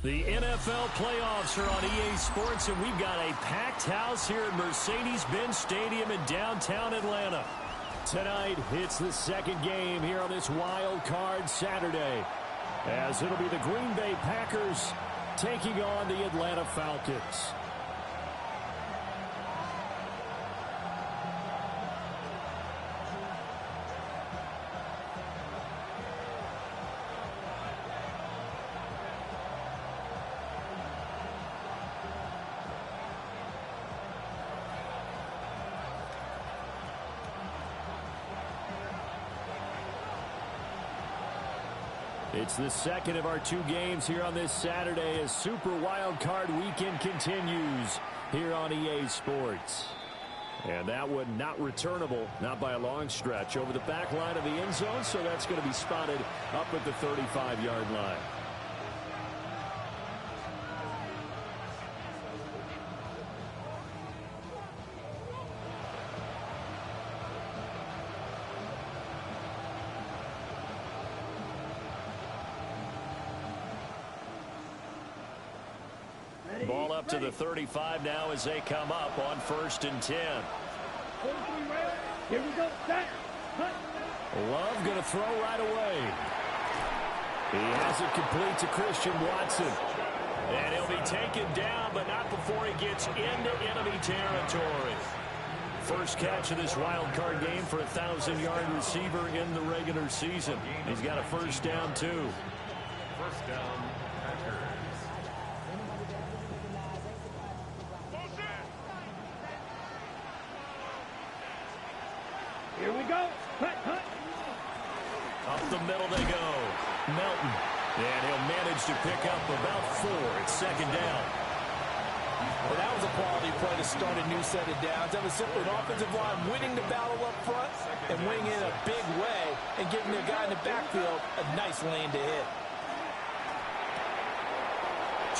The NFL playoffs are on EA Sports, and we've got a packed house here at Mercedes-Benz Stadium in downtown Atlanta. Tonight, it's the second game here on this Wild Card Saturday, as it'll be the Green Bay Packers taking on the Atlanta Falcons. It's the second of our two games here on this Saturday as Super Wild Card Weekend continues here on EA Sports. And that one not returnable, not by a long stretch, over the back line of the end zone, so that's going to be spotted up at the 35-yard line. Ball up to the 35 now as they come up on 1st and 10. Here we go. Love going to throw right away. He has it complete to Christian Watson. And he'll be taken down, but not before he gets into enemy territory. First catch of this wild card game for a 1,000-yard receiver in the regular season. He's got a first down, too. First down, Packers. Here we go. Up the middle they go. Melton. And he'll manage to pick up about 4. It's second down. Well, that was a quality play to start a new set of downs. That was simply an offensive line winning the battle up front and winning in a big way and giving their guy in the backfield a nice lane to hit.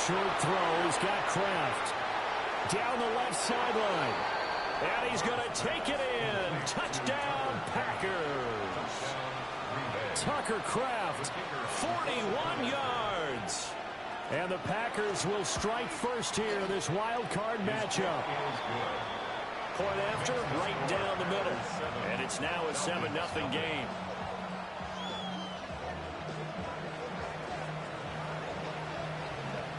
Short throw. He's got Kraft. Down the left sideline. And he's going to take it in. Touchdown, Packers. Tucker Kraft, 41 yards. And the Packers will strike first here in this wild card matchup. Point after, right down the middle. And it's now a 7-0 game.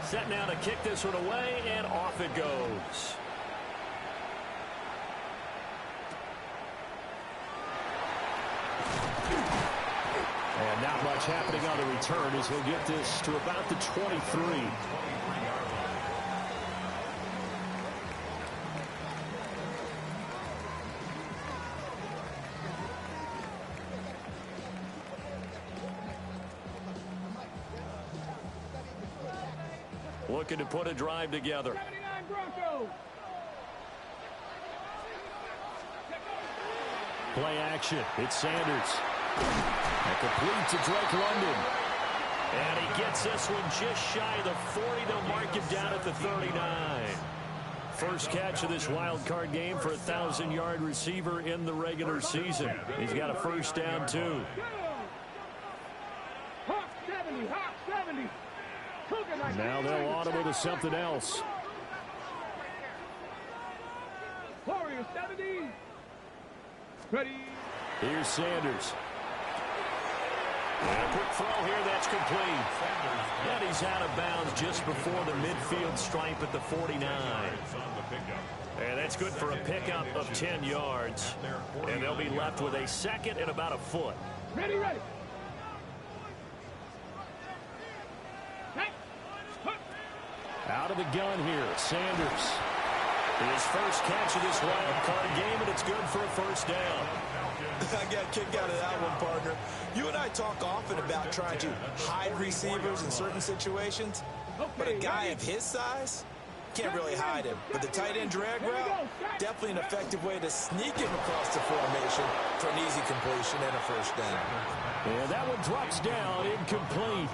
Set now to kick this one away, and off it goes. And not much happening on the return as he'll get this to about the 23. Looking to put a drive together. 79 Broncos. Play action. It's Sanders. And complete to Drake London. And he gets this one just shy of the 40. They'll mark him down at the 39. First catch of this wild card game for a 1,000-yard receiver in the regular season. He's got a first down, too. Hawk 70. Hawk 70. Now they'll audible to something else. Warrior 70. Ready. Here's Sanders. And a quick throw here, that's complete. And he's out of bounds just before the midfield stripe at the 49. And that's good for a pickup of 10 yards. And they'll be left with a second and about a foot. Ready, ready. Out of the gun here, Sanders. His first catch of this wild card game, and it's good for a first down. I got a kick out of that one, partner. You and I talk often about trying to hide receivers in certain situations, but a guy of his size can't really hide him. But the tight end drag route, definitely an effective way to sneak him across the formation for an easy completion and a first down. And that one drops down, incomplete.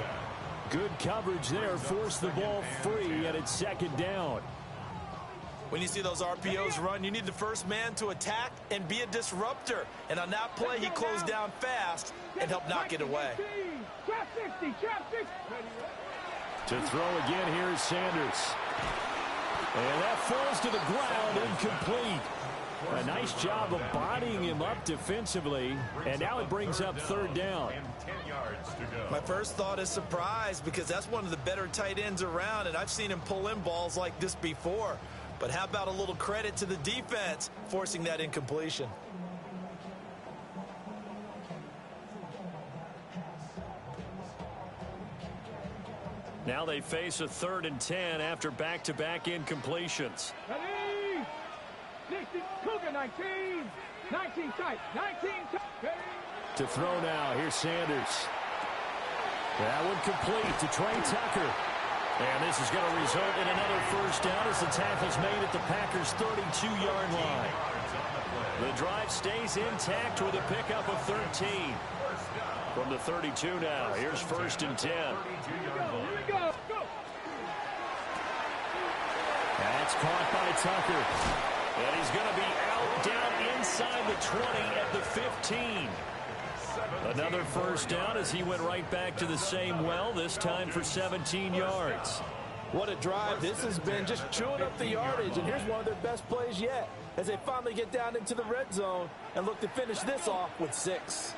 Good coverage there, forced the ball free, and it's second down. When you see those RPOs run, you need the first man to attack and be a disruptor. And on that play, he closed down fast and helped knock it away. Trap 60, trap 60. To To throw again, here's Sanders. And that falls to the ground, incomplete. A nice job of bodying him up defensively. And now it brings up third down. My first thought is surprise, because that's one of the better tight ends around, and I've seen him pull in balls like this before. But how about a little credit to the defense forcing that incompletion? Now they face a 3rd and 10 after back-to-back incompletions. Ready? 60, Cougar 19. 19 tight. 19 tight. Ready? To throw now, here's Sanders. That one complete to Trey Tucker. And this is going to result in another first down as the tackle's made at the Packers' 32-yard line. The drive stays intact with a pickup of 13. From the 32 now, here's 1st and 10. Here we go. Go. That's caught by Tucker. And he's going to be out down inside the 20 at the 15. Another first down as he went right back to the same well, this time for 17 yards. What a drive this has been, just chewing up the yardage, and here's one of their best plays yet as they finally get down into the red zone and look to finish this off with 6.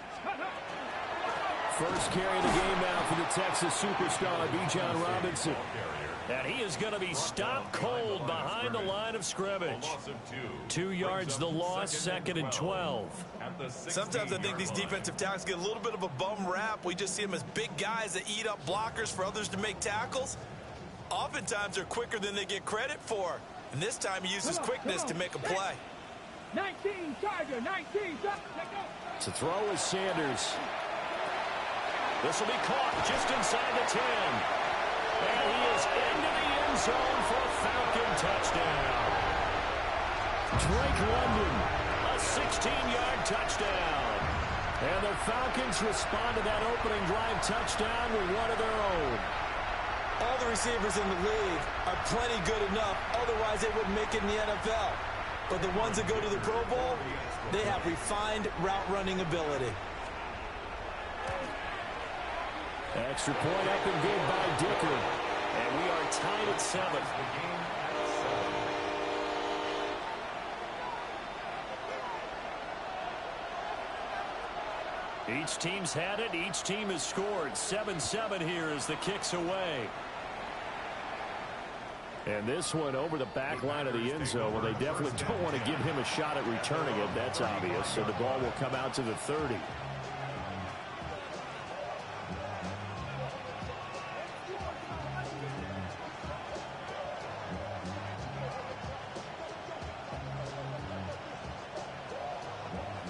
First carry of the game now for the Texas superstar, Bijan Robinson. And he is going to be stopped cold behind the line of scrimmage. 2 yards the loss, 2nd and 12. Sometimes I think these defensive tackles get a little bit of a bum rap. We just see them as big guys that eat up blockers for others to make tackles. Oftentimes they're quicker than they get credit for. And this time he uses quickness to make a play. 19 Tiger. 19 Tiger. To throw is Sanders. This will be caught just inside the 10. And he is into the end zone for a Falcon touchdown. Drake London, a 16-yard touchdown. And the Falcons respond to that opening drive touchdown with one of their own. All the receivers in the league are plenty good enough, otherwise they wouldn't make it in the NFL. But the ones that go to the Pro Bowl, they have refined route running ability. Extra point up and good by Dicker. And we are tied at 7. Each team's had it. Each team has scored. 7-7 here as the kick's away. And this one over the back line of the end zone. Well, they definitely don't want to give him a shot at returning it. That's obvious. So the ball will come out to the 30.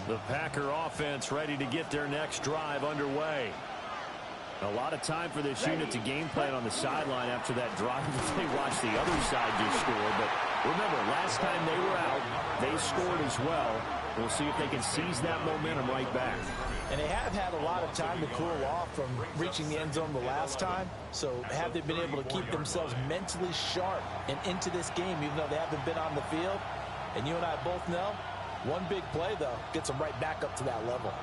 The Packer offense ready to get their next drive underway. A lot of time for this unit to game plan on the sideline after that drive as they watch the other side just score. But remember, last time they were out, they scored as well. We'll see if they can seize that momentum right back. And they have had a lot of time to cool off from reaching the end zone the last time. So have they been able to keep themselves mentally sharp and into this game, even though they haven't been on the field? And you and I both know, one big play, though, gets them right back up to that level.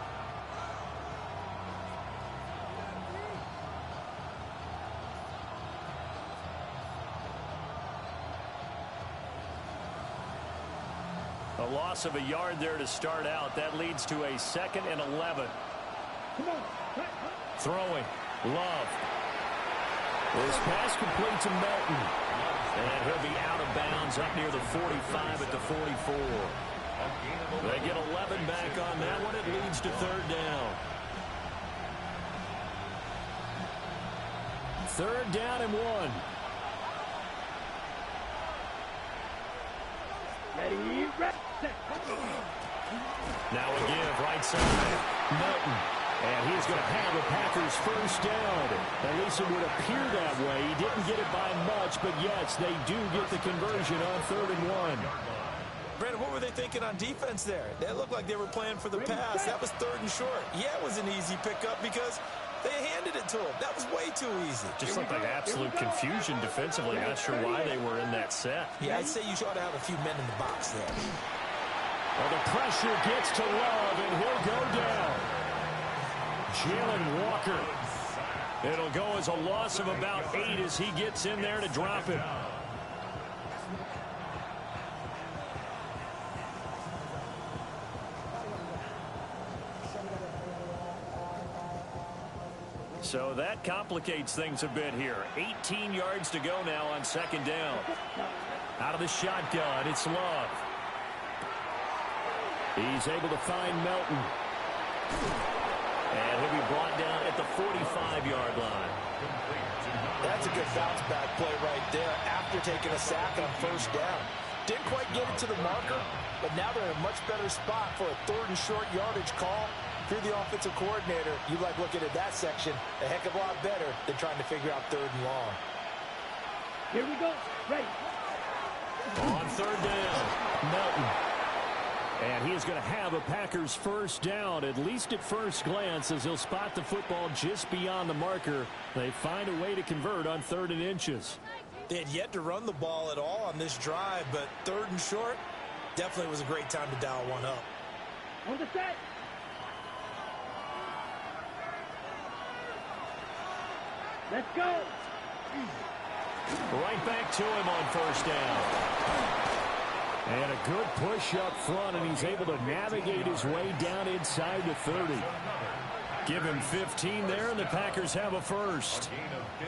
A loss of a yard there to start out. That leads to a 2nd and 11. Throwing. Love. This pass complete to Melton. And he'll be out of bounds up near the 45 at the 44. They get 11 back on that one. It leads to 3rd down. 3rd down and 1. Ready, ready. Now again, right side, Melton. And he's going to have the Packers first down. At least it would appear that way. He didn't get it by much, but yes, they do get the conversion on 3rd and 1. Brandon, what were they thinking on defense there? They looked like they were playing for the pass. That was 3rd and short. Yeah, it was an easy pickup because they handed it to him. That was way too easy. Just looked like absolute confusion defensively. Not sure why they were in that set. Yeah, I'd say you ought to have a few men in the box there. Well, the pressure gets to Love, and he'll go down. Jalen Walker. It'll go as a loss of about 8 as he gets in there to drop it. So that complicates things a bit here. 18 yards to go now on second down. Out of the shotgun, it's Love. He's able to find Melton. And he'll be brought down at the 45-yard line. That's a good bounce-back play right there after taking a sack on first down. Didn't quite get it to the marker, but now they're in a much better spot for a 3rd and short yardage call. If you're the offensive coordinator, you like looking at that section a heck of a lot better than trying to figure out 3rd and long. Here we go. Ready. On 3rd down, Melton. And he is going to have a Packers first down, at least at first glance, as he'll spot the football just beyond the marker. They find a way to convert on 3rd and inches. They had yet to run the ball at all on this drive, but 3rd and short definitely was a great time to dial one up. On the set. Let's go. Right back to him on first down. And a good push up front, and he's able to navigate his way down inside the 30. Give him 15 there, and the Packers have a first.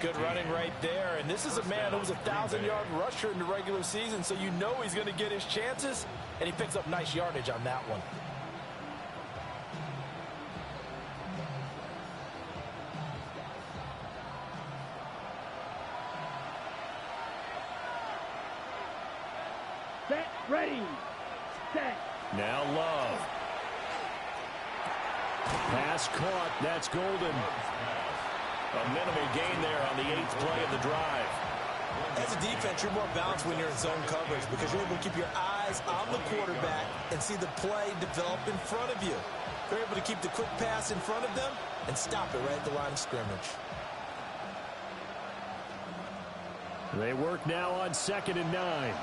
Good running right there, and this is a man who was a 1,000-yard rusher in the regular season, so you know he's going to get his chances, and he picks up nice yardage on that one. Set. Ready. Set. Now Love. Pass caught. That's Golden. A minimal gain there on the 8th play of the drive. As a defense, you're more balanced when you're in zone coverage because you're able to keep your eyes on the quarterback and see the play develop in front of you. You're able to keep the quick pass in front of them and stop it right at the line of scrimmage. They work now on 2nd and 9.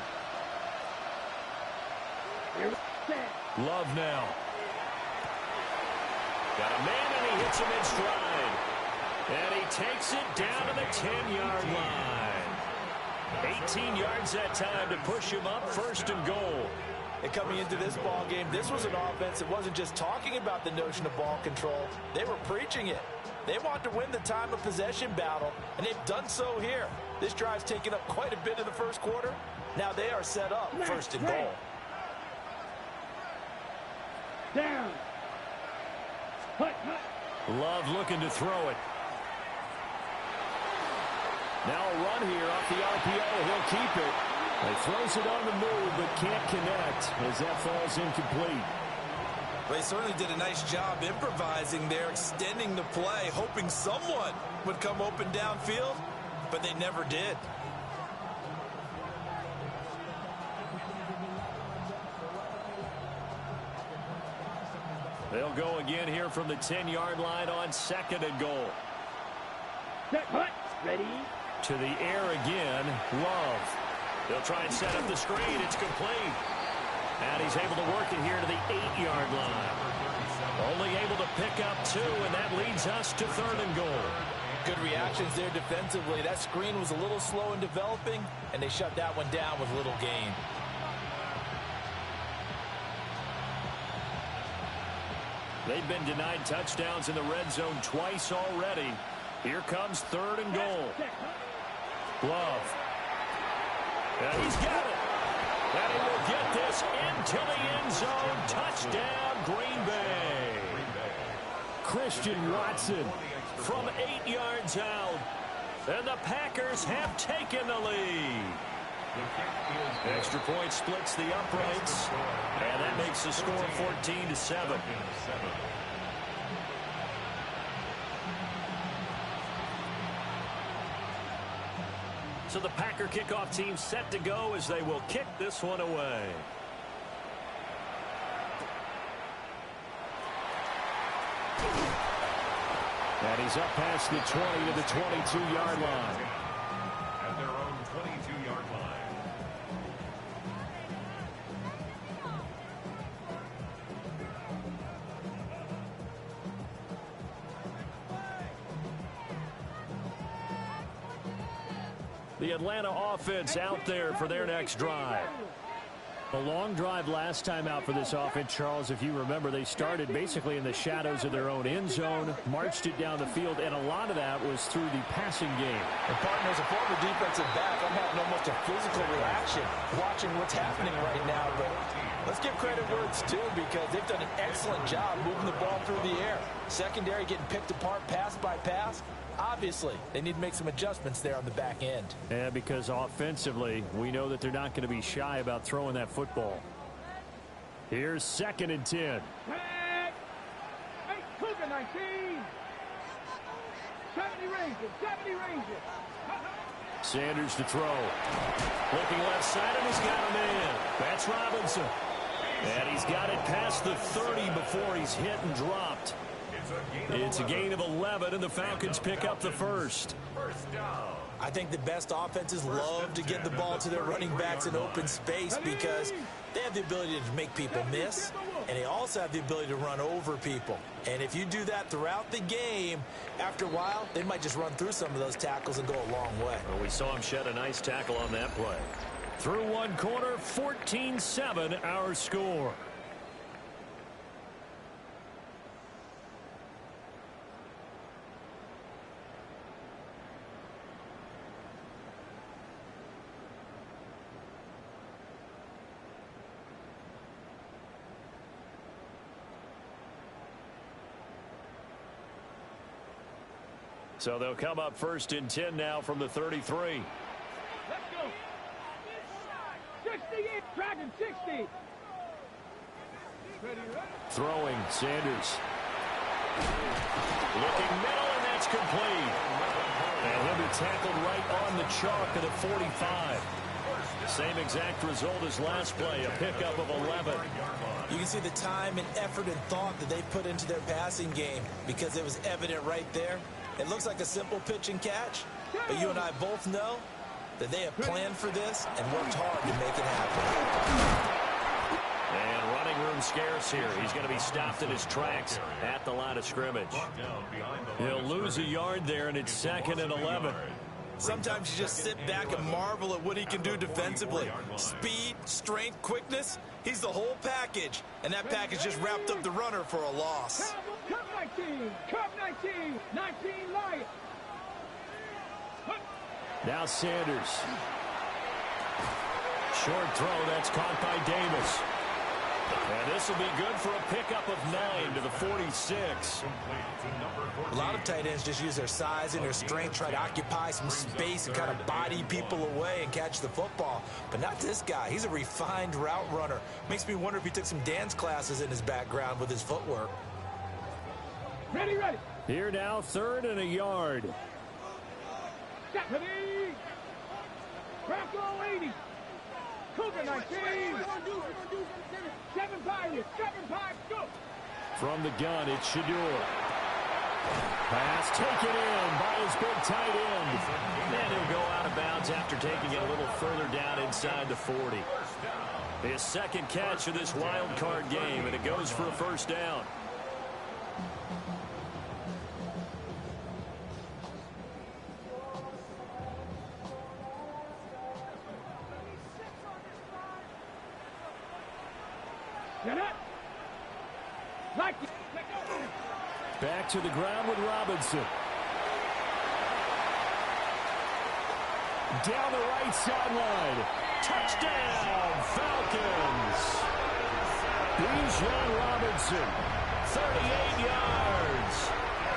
Here. Set. Love now. Got a man, and he hits him in stride. And he takes it down to the 10-yard line. 18 yards that time to push him up, 1st and goal. And coming into this ball game, this was an offense that wasn't just talking about the notion of ball control. They were preaching it. They want to win the time of possession battle, and they've done so here. This drive's taken up quite a bit in the first quarter. Now they are set up, 1st and goal. Down. Hut. Love looking to throw it. Now a run here off the RPO. He'll keep it. He throws it on the move, but can't connect as that falls incomplete. Well, they certainly did a nice job improvising there, extending the play, hoping someone would come open downfield, but they never did. They'll go again here from the 10-yard line on 2nd and goal. Set. Hut. Ready. To the air again, Love. They'll try and set up the screen. It's complete. And he's able to work it here to the 8-yard line. Only able to pick up 2, and that leads us to 3rd and goal. Good reactions there defensively. That screen was a little slow in developing, and they shut that one down with little gain. They've been denied touchdowns in the red zone twice already. Here comes 3rd and goal. Love. And he's got it. And he will get this into the end zone. Touchdown, Green Bay. Christian Watson from 8 yards out. And the Packers have taken the lead. Extra point splits the uprights. And that makes the score 14-7. So the Packer kickoff team set to go as they will kick this one away. And he's up past the 20 to the 22-yard line. At their own 22-yard line. The Atlanta offense out there for their next drive. A long drive last time out for this offense, Charles. If you remember, they started basically in the shadows of their own end zone, marched it down the field, and a lot of that was through the passing game. And partner, as a former defensive back, I'm having almost a physical reaction watching what's happening right now. But let's give credit where it's due, because they've done an excellent job moving the ball through the air. Secondary getting picked apart pass by pass. Obviously, they need to make some adjustments there on the back end. Yeah, because offensively, we know that they're not going to be shy about throwing that football. Here's 2nd and 10. Hey, Cougar 19. 70 Rangers, 70 Rangers. Sanders to throw. Looking left side, and he's got a man. That's Robinson. And he's got it past the 30 before he's hit and dropped. It's a gain of 11, and the Falcons pick up the first. I think the best offenses love to get the ball to their running backs in open space because they have the ability to make people miss, and they also have the ability to run over people. And if you do that throughout the game, after a while, they might just run through some of those tackles and go a long way. Well, we saw him shed a nice tackle on that play. Through one quarter, 14-7 our score. So they'll come up 1st and 10 now from the 33. Let's go. 68, Dragon 60. Ready. Throwing, Sanders. Looking middle, and that's complete. And he'll be tackled right on the chalk at the 45. Same exact result as last play, a pickup of 11. You can see the time and effort and thought that they put into their passing game because it was evident right there. It looks like a simple pitch and catch, but you and I both know that they have planned for this and worked hard to make it happen. And running room scarce here. He's going to be stopped in his tracks at the line of scrimmage. He'll lose a yard there, and it's 2nd and 11. Sometimes you just sit back and marvel at what he can do defensively. Speed, strength, quickness, he's the whole package. And that package just wrapped up the runner for a loss. Cup 19, Cup 19, 19 Lions. Now Sanders. Short throw, that's caught by Davis. And this will be good for a pickup of 9 to the 46. A lot of tight ends just use their size and their strength, try to occupy some space and kind of body people away and catch the football. But not this guy. He's a refined route runner. Makes me wonder if he took some dance classes in his background with his footwork. Ready, ready. Here now, 3rd and a yard. Stephanie. Bronco 80. Cougar 19. 7 Pirates, 7 Pirates, go. From the gun, it's Shador. Pass taken in by his big tight end. And he'll go out of bounds after taking it a little further down inside the 40. His 2nd catch of this wild card game, and it goes for a 1st down. Back to the ground with Robinson. Down the right sideline. Touchdown, Falcons. Bijan Robinson, 38 yards.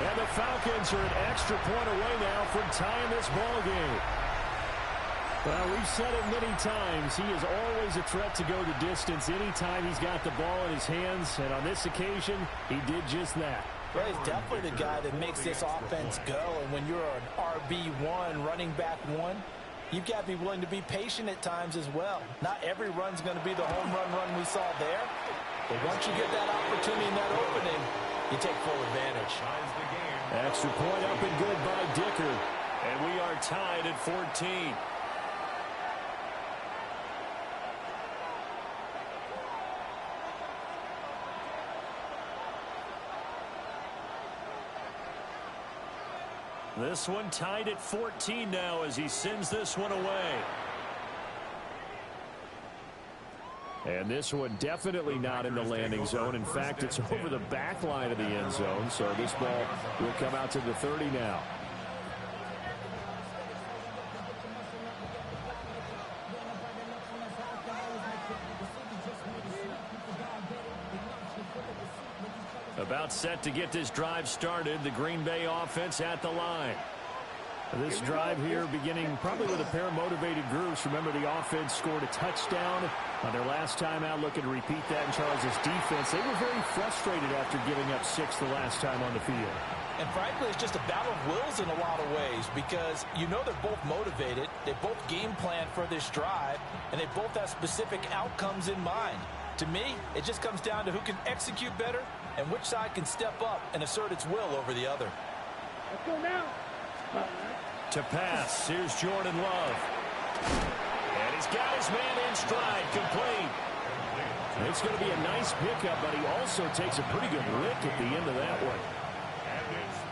And the Falcons are an extra point away now from tying this ball game. Well, we've said it many times. He is always a threat to go the distance anytime he's got the ball in his hands. And on this occasion, he did just that. Well, he's definitely the guy that makes this offense go. And when you're an RB1, running back 1, you've got to be willing to be patient at times as well. Not every run's going to be the home run we saw there. But once you get that opportunity and that opening, you take full advantage. Extra point up and good by Dicker. And we are tied at 14. This one tied at 14 now as he sends this one away. And this one definitely not in the landing zone. In fact, it's over the back line of the end zone. So this ball will come out to the 30 now. About set to get this drive started. The Green Bay offense at the line. This drive here beginning probably with a pair of motivated groups. Remember, the offense scored a touchdown on their last time out. Looking to repeat that in Charles' defense. They were very frustrated after giving up 6 the last time on the field. And frankly, it's just a battle of wills in a lot of ways because you know they're both motivated. They both game plan for this drive, and they both have specific outcomes in mind. To me, it just comes down to who can execute better and which side can step up and assert its will over the other. Let's go now. To pass, here's Jordan Love. And he's got his man in stride, complete. It's going to be a nice pickup, but he also takes a pretty good lick at the end of that one.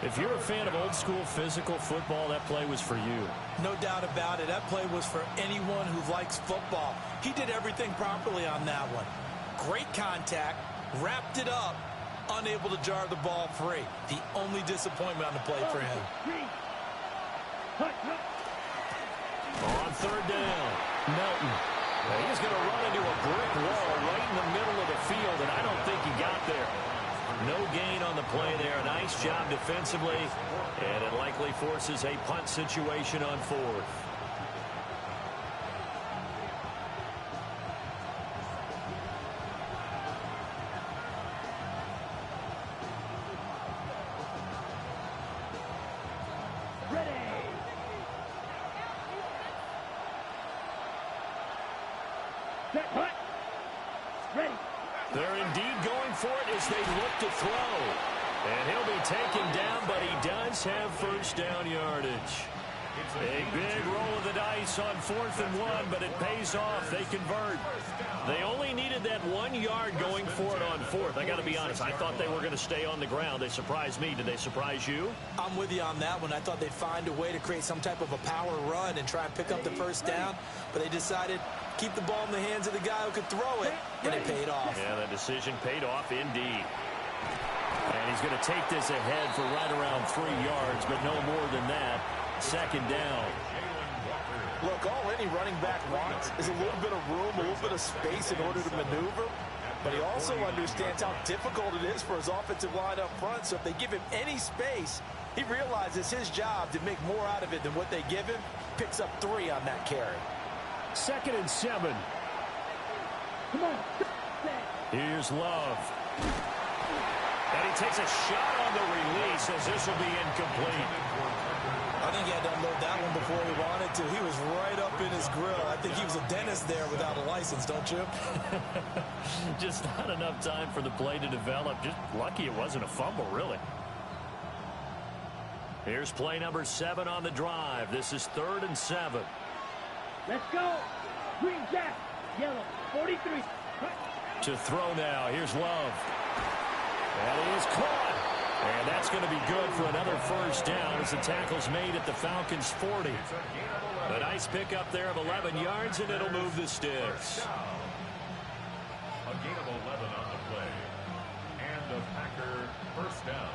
If you're a fan of old school physical football, that play was for you. No doubt about it. That play was for anyone who likes football. He did everything properly on that one. Great contact, wrapped it up, unable to jar the ball free. The only disappointment on the play for him. On third down, Melton. He's going to run into a brick wall right in the middle of the field, and I don't think he got there. No gain on the play there. Nice job defensively, and it likely forces a punt situation on fourth. They're indeed going for it as they look to throw. And he'll be taken down, but he does have first down yardage. A big roll of the dice on 4th and 1, but it pays off. They convert. They only needed that 1 yard going for it on 4th. I got to be honest, I thought they were going to stay on the ground. They surprised me. Did they surprise you? I'm with you on that one. I thought they'd find a way to create some type of a power run and try and pick up the first down, but they decided keep the ball in the hands of the guy who could throw it, and it paid off. Yeah, the decision paid off indeed. And he's going to take this ahead for right around 3 yards, but no more than that. Second down. Look, all any running back wants is a little bit of room, a little bit of space in order to maneuver. But he also understands how difficult it is for his offensive line up front. So if they give him any space, he realizes his job to make more out of it than what they give him. Picks up 3 on that carry. 2nd and 7. Come on. Here's Love. And he takes a shot on the release as this will be incomplete. I think he had to unload that one before he wanted to. He was right up in his grill. I think he was a dentist there without a license, don't you? Just not enough time for the play to develop. Just lucky it wasn't a fumble, really. Here's play number 7 on the drive. This is 3rd and 7. Let's go. Green jack. Yellow. 43. To throw now. Here's Love. And he is caught. And that's going to be good for another first down as the tackle's made at the Falcons' 40. A nice pickup there of 11 yards, and it'll move the sticks. A gain of 11 on the play. And the Packer first down.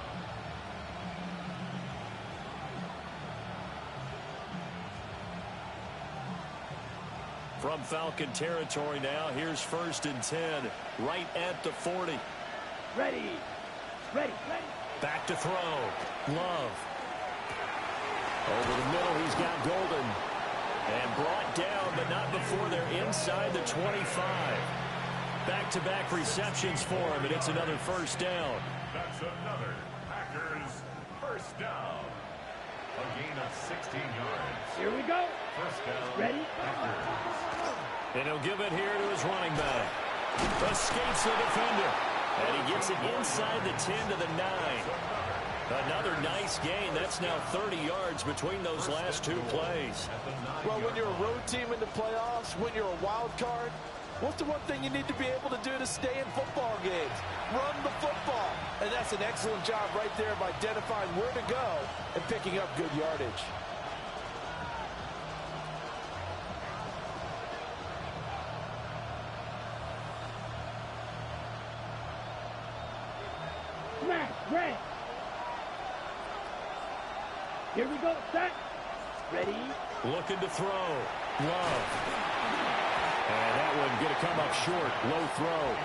From Falcon territory now, here's 1st and 10, right at the 40. Ready. Ready. Ready. Back to throw. Love. Over the middle, he's got Golden. And brought down, but not before they're inside the 25. Back-to-back receptions for him, and it's another first down. That's another Packers first down. A gain of 16 yards. Here we go. First down. Ready. Packers. And he'll give it here to his running back. Escapes the defender. And he gets it inside the 10 to the 9. Another nice gain. That's now 30 yards between those last 2 plays. Well, when you're a road team in the playoffs, when you're a wild card, what's the one thing you need to be able to do to stay in football games? Run the football. And And that's an excellent job right there of identifying where to go and picking up good yardage. Smash, red. Here we go, set. Ready. Looking to throw. Love. And that one going to come up short. Low throw.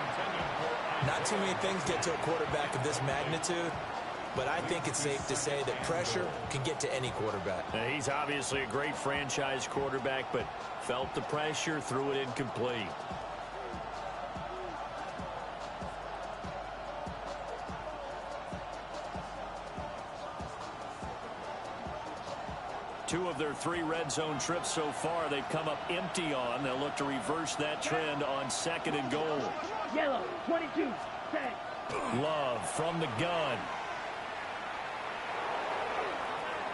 Not too many things get to a quarterback of this magnitude, but I think it's safe to say that pressure can get to any quarterback. Now, he's obviously a great franchise quarterback, but felt the pressure, threw it incomplete. Two of their 3 red zone trips so far, they've come up empty on. They'll look to reverse that trend on 2nd and goal. Yellow, 22, set. Love from the gun.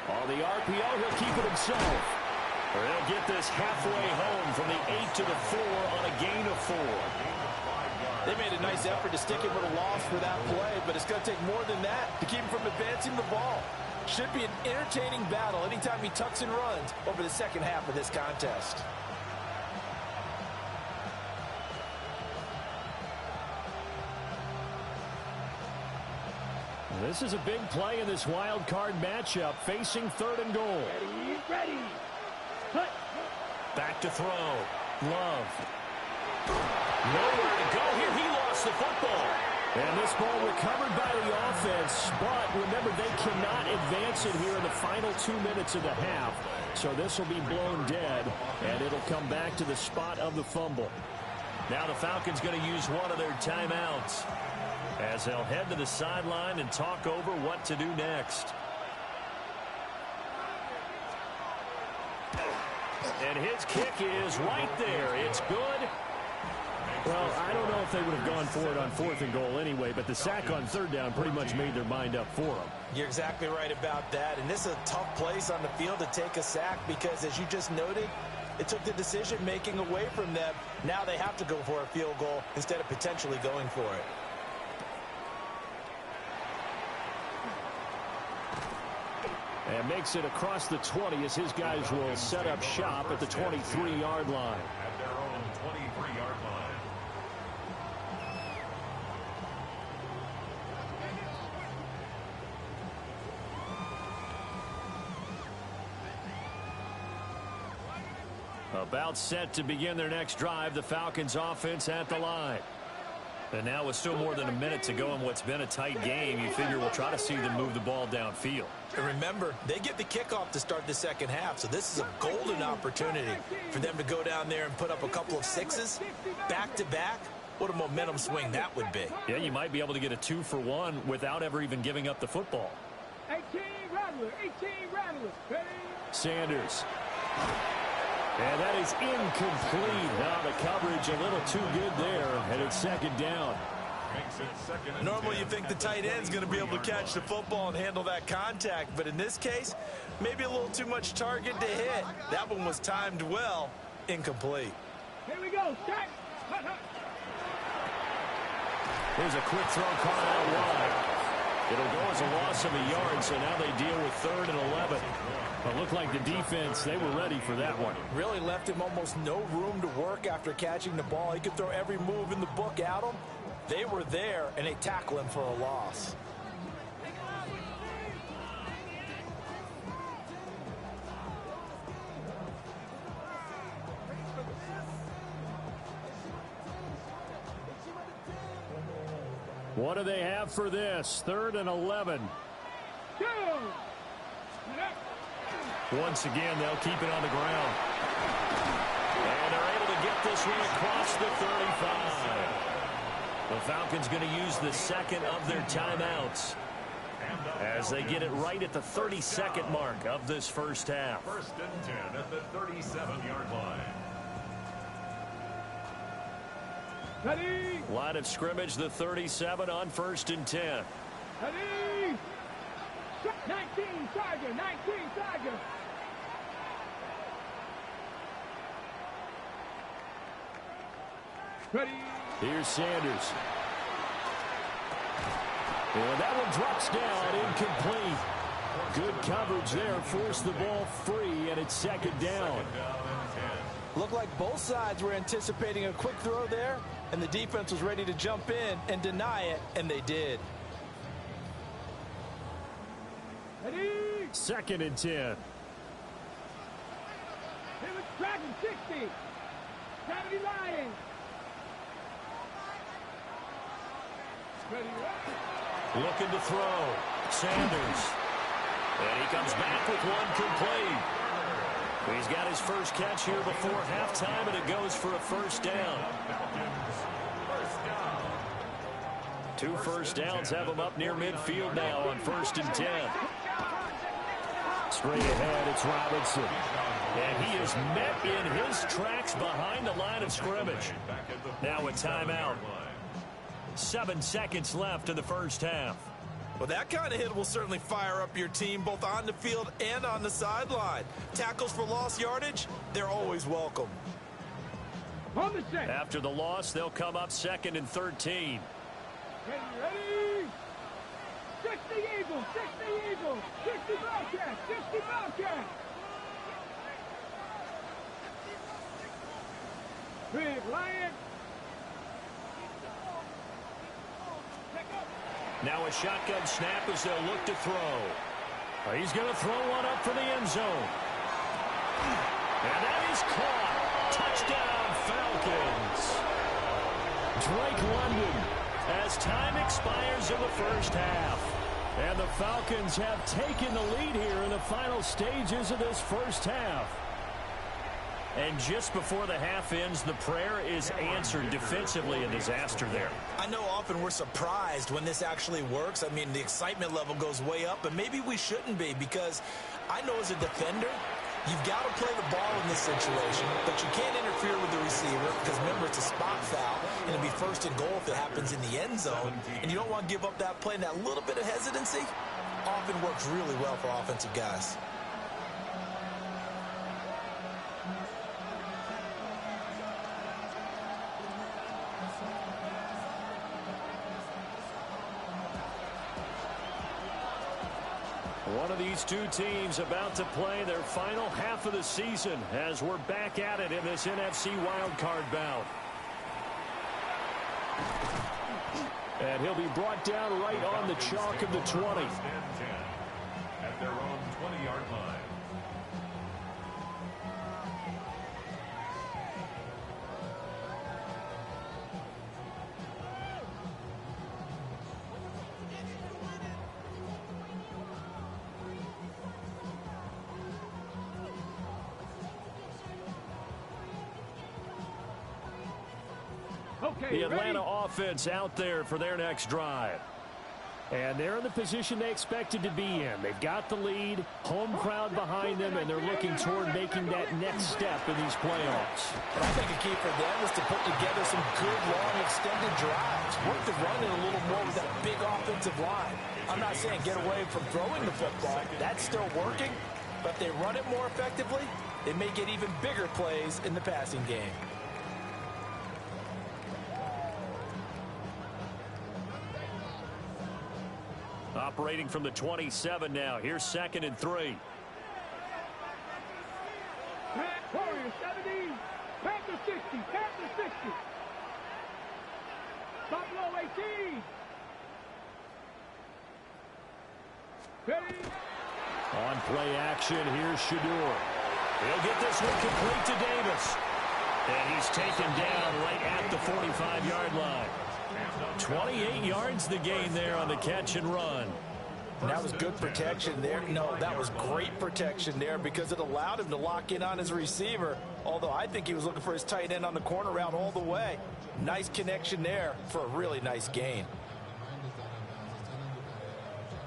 On the RPO, he'll keep it himself. Or he'll get this halfway home from the 8 to the 4 on a gain of 4. They made a nice effort to stick him with a loss for that play, but it's going to take more than that to keep him from advancing the ball. Should be an entertaining battle anytime he tucks and runs over the second half of this contest. This is a big play in this wild card matchup, facing 3rd and goal. Ready. Cut. Back to throw. Love. Nowhere to go here. He lost the football. And this ball recovered by the offense, but remember, they cannot advance it here in the final 2 minutes of the half. So this will be blown dead, and it'll come back to the spot of the fumble. Now the Falcons going to use one of their timeouts as they'll head to the sideline and talk over what to do next. And his kick is right there. It's good. Well, I don't know if they would have gone for it on 4th and goal anyway, but the sack on 3rd down pretty much made their mind up for them. You're exactly right about that, and this is a tough place on the field to take a sack because, as you just noted, it took the decision-making away from them. Now they have to go for a field goal instead of potentially going for it. And makes it across the 20 as his guys will set up shop at the 23-yard line. At their own 23-yard line. About set to begin their next drive, the Falcons offense at the line. And now with still more than a minute to go in what's been a tight game, you figure we'll try to see them move the ball downfield. And remember, they get the kickoff to start the second half, so this is a golden opportunity for them to go down there and put up a couple of 6s back-to-back. What a momentum swing that would be. Yeah, you might be able to get a 2-for-1 without ever even giving up the football. 18 Rattler, 18 Rattler. Ready. Sanders. And that is incomplete. Now the coverage a little too good there, and it's 2nd down. Normally you think the tight end's going to be able to catch the football and handle that contact, but in this case, maybe a little too much target to hit. That one was timed well, incomplete. Here we go, set. Here's a quick throw caught out wide. It'll go as a loss of a yard, so now they deal with 3rd and 11. It looked like the defense, they were ready for that one. Really left him almost no room to work after catching the ball. He could throw every move in the book at him. They were there, and they tackle him for a loss. What do they have for this? 3rd and 11. Once again, they'll keep it on the ground. And they're able to get this one across the 35. The Falcons going to use the 2nd of their timeouts as they get it right at the 32nd mark of this first half. 1st and 10 at the 37-yard line. Ready. Line of scrimmage, the 37 on 1st and 10. Ready. 19 Tiger, 19 Tiger. Ready. Here's Sanders. And that one drops down, incomplete. Good coverage there, forced the ball free, and it's second down. Looked like both sides were anticipating a quick throw there, and the defense was ready to jump in and deny it, and they did. Ready? Second and 10. Here it's Dragon 60. 70 Lions. Ready? Looking to throw. Sanders. And he comes back with one complete. He's got his first catch here before halftime, and it goes for a first down. 2 first downs have him up near midfield now on 1st and 10. Straight ahead, it's Robinson. And he is met in his tracks behind the line of scrimmage. Now a timeout. 7 seconds left in the first half. Well, that kind of hit will certainly fire up your team both on the field and on the sideline. Tackles for lost yardage, they're always welcome. On the set. After the loss, they'll come up 2nd and 13. Ready? 60 Eagles, 60 Eagles, 60 Bobcats, 60 Bobcats. Big Lion. Now a shotgun snap as they'll look to throw. He's going to throw one up for the end zone. And that is caught. Touchdown, Falcons. Drake London as time expires in the first half. And the Falcons have taken the lead here in the final stages of this first half. And just before the half ends, the prayer is answered. Defensively, a disaster there. I know often we're surprised when this actually works. I mean, the excitement level goes way up, but maybe we shouldn't be, because I know as a defender, you've got to play the ball in this situation, but you can't interfere with the receiver because, remember, it's a spot foul, and it'll be 1st and goal if it happens in the end zone, and you don't want to give up that play, and that little bit of hesitancy often works really well for offensive guys. One of these two teams about to play their final half of the season as we're back at it in this NFC wildcard bout. And he'll be brought down right on the chalk of the 20. At their own 20-yard line. The Atlanta offense out there for their next drive. And they're in the position they expected to be in. They've got the lead, home crowd behind them, and they're looking toward making that next step in these playoffs. And I think a key for them is to put together some good, long, extended drives. Work the run in a little more with that big offensive line. I'm not saying get away from throwing the football. That's still working. But if they run it more effectively, they may get even bigger plays in the passing game. Operating from the 27 now. Here's 2nd and 3. Warriors 70, Panther 60, Panther 60. Buffalo 18. Ready? On play action, here's Shador. He'll get this one complete to Davis. And he's taken down right at the 45-yard line. 28 yards the gain there on the catch and run. And that was good protection there. No, that was great protection there because it allowed him to lock in on his receiver, although I think he was looking for his tight end on the corner route all the way. Nice connection there for a really nice gain.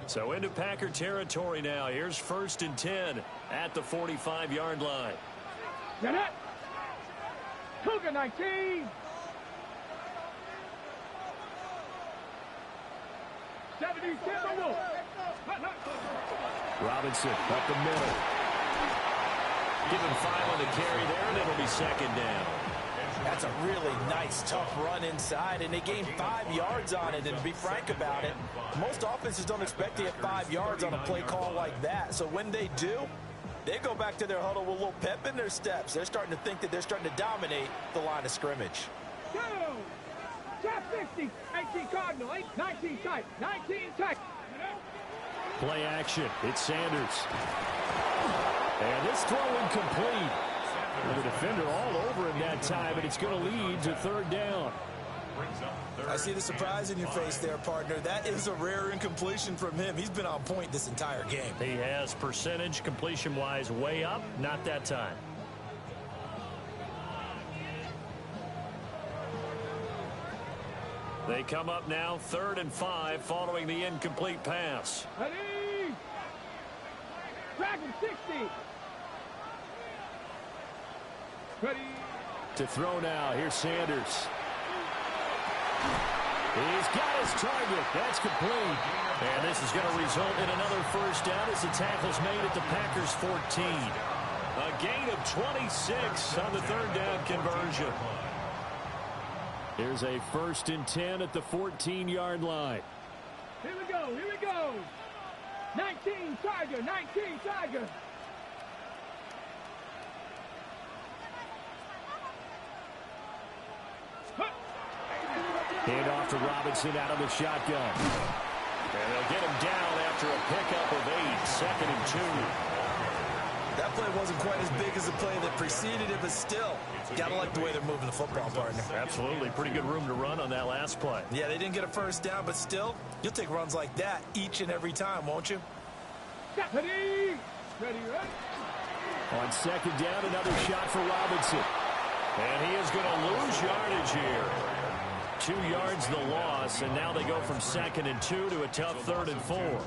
So into Packer territory now. Here's 1st and 10 at the 45-yard line. Get it. Cougar 19. 70 Timberwolves. Robinson up the middle. Give him 5 on the carry there, and it'll be 2nd down. That's a really nice, tough run inside, and they gained 5 yards on it. And to be frank about it, most offenses don't expect to get 5 yards on a play call like that. So when they do, they go back to their huddle with a little pep in their steps. They're starting to think that they're starting to dominate the line of scrimmage. Go! Top 50, 18 Cardinal, 19 tight, 19 tight. Play action. It's Sanders. And this throw incomplete. Well, the defender all over him that time, and it's going to lead to third down. I see the surprise in your face there, partner. That is a rare incompletion from him. He's been on point this entire game. He has percentage completion-wise way up, not that time. They come up now 3rd and 5 following the incomplete pass. Ready! Dragon 60. Ready. To throw now. Here's Sanders. He's got his target. That's complete. And this is going to result in another first down as the tackle's made at the Packers' 14. A gain of 26 on the 3rd down conversion. Here's a 1st and 10 at the 14-yard line. Here we go. Here we go. 19 Tiger. 19 Tiger. Hand off to Robinson out of the shotgun. And they'll get him down after a pickup of 8. 2nd and 2. That play wasn't quite as big as the play that preceded it, but still, gotta like the way they're moving the football, partner. Absolutely. Pretty good room to run on that last play. Yeah, they didn't get a first down, but still, you'll take runs like that each and every time, won't you? Ready. Ready, ready. On 2nd down, another shot for Robinson. And he is going to lose yardage here. 2 yards the loss, and now they go from 2nd and 2 to a tough 3rd and 4.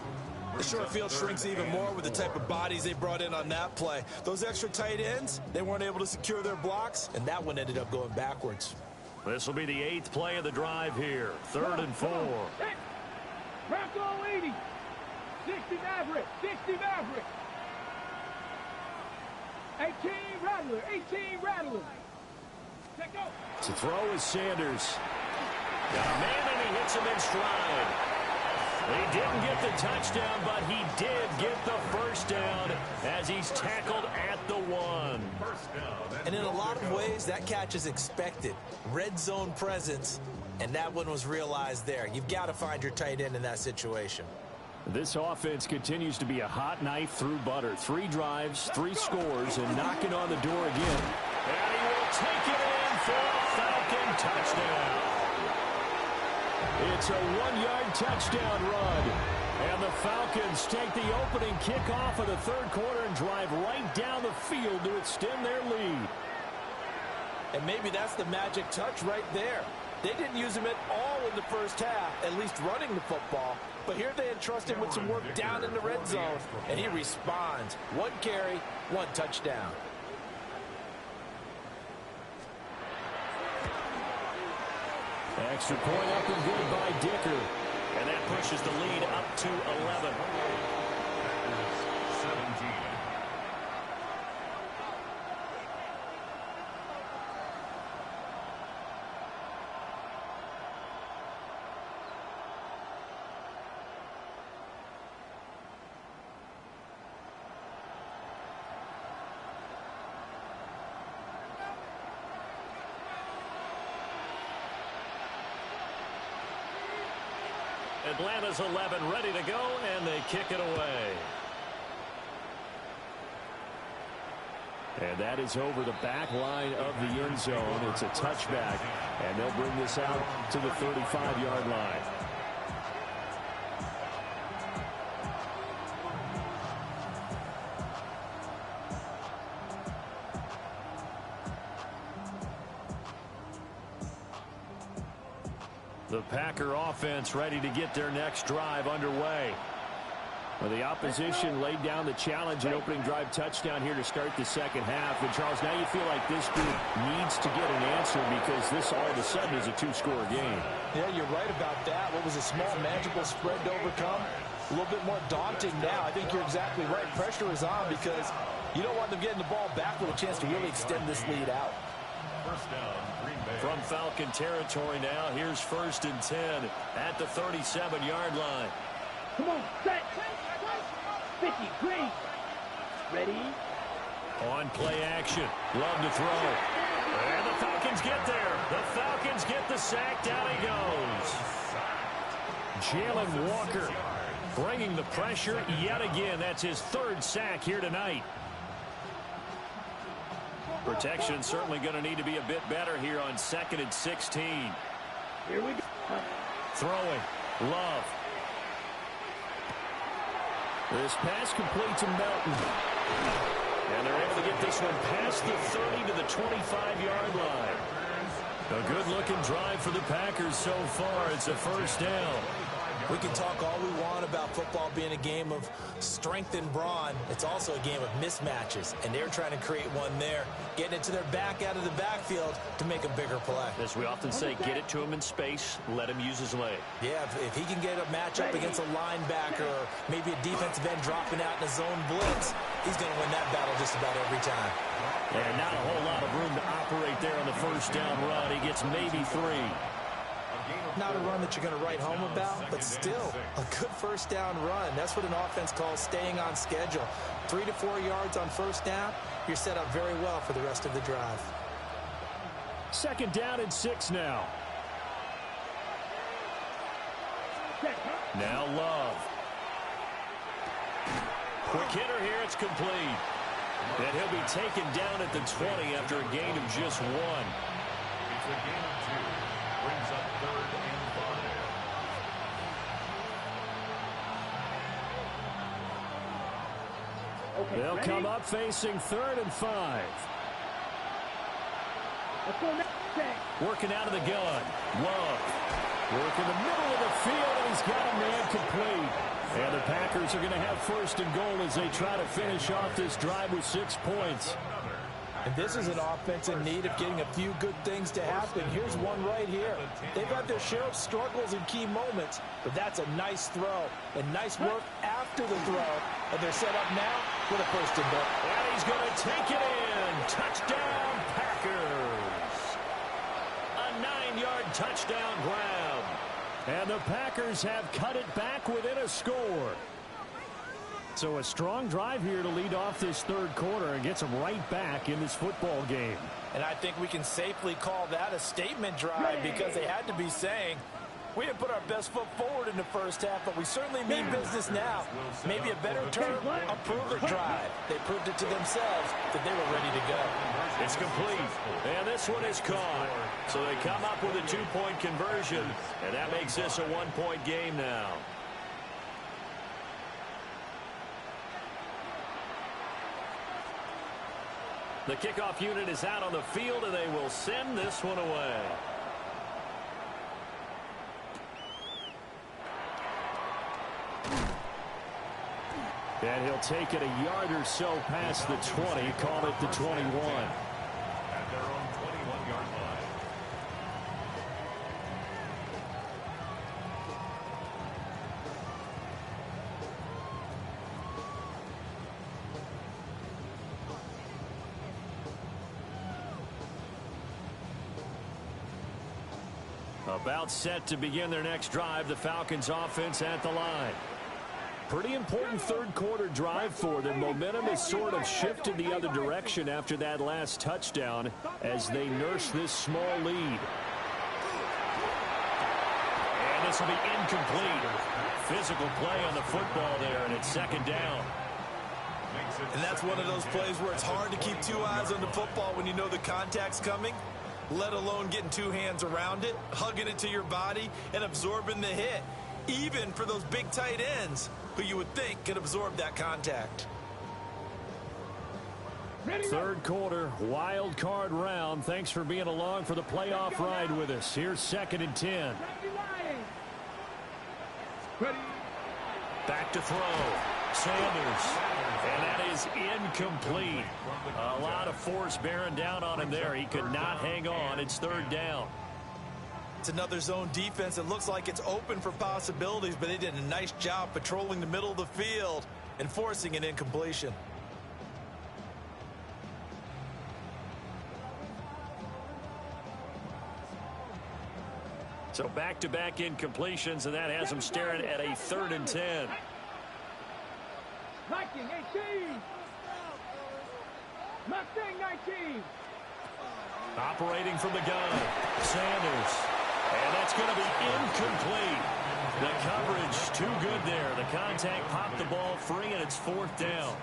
The short field shrinks even more with the type of bodies they brought in on that play. Those extra tight ends, they weren't able to secure their blocks, and that one ended up going backwards. This will be the 8th play of the drive here. 3rd and 4. Bronco 80. 60 Maverick. 60 Maverick. 18 Rattler. 18 Rattler. Let go. To throw is Sanders. Got a man, and he hits him in stride. He didn't get the touchdown, but he did get the first down as he's tackled at the 1. And in a lot of ways, that catch is expected. Red zone presence, and that one was realized there. You've got to find your tight end in that situation. This offense continues to be a hot knife through butter. 3 drives, 3 scores, and knocking on the door again. And he will take it in for a Falcon touchdown. It's a 1-yard touchdown run. And the Falcons take the opening kickoff of the 3rd quarter and drive right down the field to extend their lead. And maybe that's the magic touch right there. They didn't use him at all in the first half, at least running the football. But here they entrust him with some work down in the red zone, and he responds. 1 carry, 1 touchdown. Extra point up and good by Dicker. And that pushes the lead up to 11. 17. Atlanta's 11 ready to go, and they kick it away. And that is over the back line of the end zone. It's a touchback, and they'll bring this out to the 35-yard line. The Packer offense ready to get their next drive underway. Well, the opposition laid down the challenge and opening drive touchdown here to start the 2nd half. And, Charles, now you feel like this group needs to get an answer because this all of a sudden is a 2-score game. Yeah, you're right about that. What was a small, manageable spread to overcome? A little bit more daunting now. I think you're exactly right. Pressure is on because you don't want them getting the ball back with a chance to really extend this lead out. First down, Green Bay. From Falcon territory now, here's 1st and 10 at the 37-yard line. Come on, set. 50, green. Ready? On play action. Love to throw. And the Falcons get there. The Falcons get the sack. Down he goes. Jalen Walker bringing the pressure yet again. That's his 3rd sack here tonight. Protection certainly going to need to be a bit better here on 2nd and 16. Here we go. Throwing. Love. This pass complete to Melton. And they're able to get this one past the 30 to the 25-yard line. A good-looking drive for the Packers so far. It's a 1st down. We can talk all we want about football being a game of strength and brawn. It's also a game of mismatches, and they're trying to create one there, getting it to their back out of the backfield to make a bigger play. As we often say, get it to him in space, let him use his leg. Yeah, if he can get a matchup against a linebacker or maybe a defensive end dropping out in a zone blitz, he's going to win that battle just about every time. And not a whole lot of room to operate there on the 1st down run. He gets maybe 3. Not a run that you're going to write home about, but still a good 1st down run. That's what an offense calls staying on schedule. 3 to 4 yards on 1st down, you're set up very well for the rest of the drive. 2nd down and 6 now. Now Love. Quick hitter here, it's complete. And he'll be taken down at the 20 after a gain of just 1. It's a gain of 2. Brings up 3rd and 5. Okay, They'll ready? come up facing 3rd and 5. Let's go next. Working out of the gun. Love. Work in the middle of the field, and he's got a man complete. And the Packers are going to have 1st and goal as they try to finish off this drive with 6 points. And this is an offense in need of getting a few good things to happen. Here's one right here. They've had their share of struggles in key moments, but that's a nice throw and nice work after the throw. And they're set up now with a 1st and goal. And he's going to take it in. Touchdown, Packers. A 9-yard touchdown grab. And the Packers have cut it back within a score. So a strong drive here to lead off this 3rd quarter and gets them right back in this football game. And I think we can safely call that a statement drive because they had to be saying, we didn't put our best foot forward in the 1st half, but we certainly mean business now. Maybe a better term, a prove-it drive. They proved it to themselves that they were ready to go. It's complete, and this one is caught. So they come up with a 2-point conversion, and that makes this a 1-point game now. The kickoff unit is out on the field, and they will send this one away. And he'll take it a yard or so past the 20, call it the 21. At their own 21-yard line. About set to begin their next drive, the Falcons offense at the line. Pretty important 3rd quarter drive for them. Momentum has sort of shifted the other direction after that last touchdown as they nurse this small lead. And this will be incomplete. Physical play on the football there, and it's 2nd down. And that's one of those plays where it's hard to keep 2 eyes on the football when you know the contact's coming, let alone getting 2 hands around it, hugging it to your body, and absorbing the hit. Even for those big tight ends who you would think could absorb that contact. 3rd quarter, wild card round. Thanks for being along for the playoff ride with us. Here's 2nd and 10. Back to throw. Sanders. And that is incomplete. A lot of force bearing down on him there. He could not hang on. It's 3rd down. It's another zone defense. It looks like it's open for possibilities, but they did a nice job patrolling the middle of the field and forcing an incompletion. So back-to-back incompletions, and that has them staring at a 3rd and 10. 19-18. Mustang 19. Operating from the gun, Sanders. And that's going to be incomplete. The coverage too good there. The contact popped the ball free, and it's 4th down.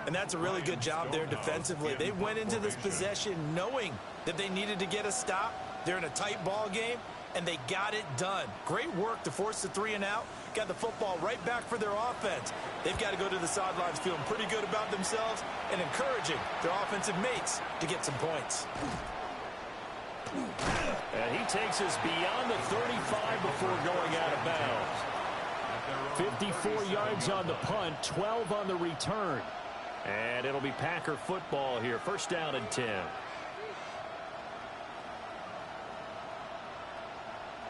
And that's a really good job there defensively. They went into this possession knowing that they needed to get a stop. They're in a tight ball game, and they got it done. Great work to force the 3 and out. Got the football right back for their offense. They've got to go to the sidelines feeling pretty good about themselves and encouraging their offensive mates to get some points. And he takes us beyond the 35 before going out of bounds. 54 yards on the punt, 12 on the return. And it'll be Packer football here. 1st down and 10.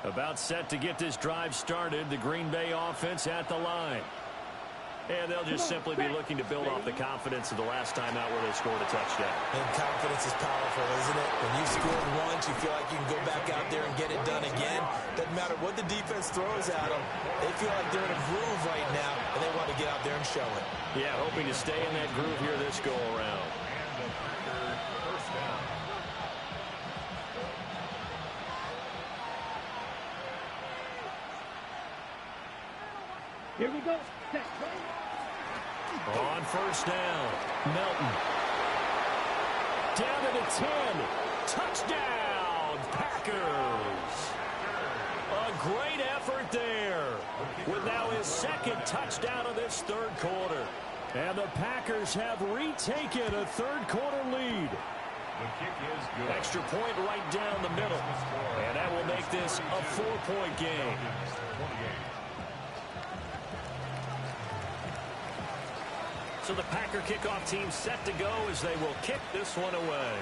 About set to get this drive started. The Green Bay offense at the line. And they'll just simply be looking to build off the confidence of the last time out where they scored a touchdown. And confidence is powerful, isn't it? When you've scored once, you feel like you can go back out there and get it done again. Doesn't matter what the defense throws at them. They feel like they're in a groove right now, and they want to get out there and show it. Yeah, hoping to stay in that groove here this go-around. Here we go. On 1st down, Melton. Down to the 10. Touchdown, Packers. A great effort there. With now his 2nd touchdown of this 3rd quarter. And the Packers have retaken a 3rd quarter lead. The kick is good. Extra point right down the middle. And that will make this a 4-point game. So the Packer kickoff team set to go as they will kick this one away.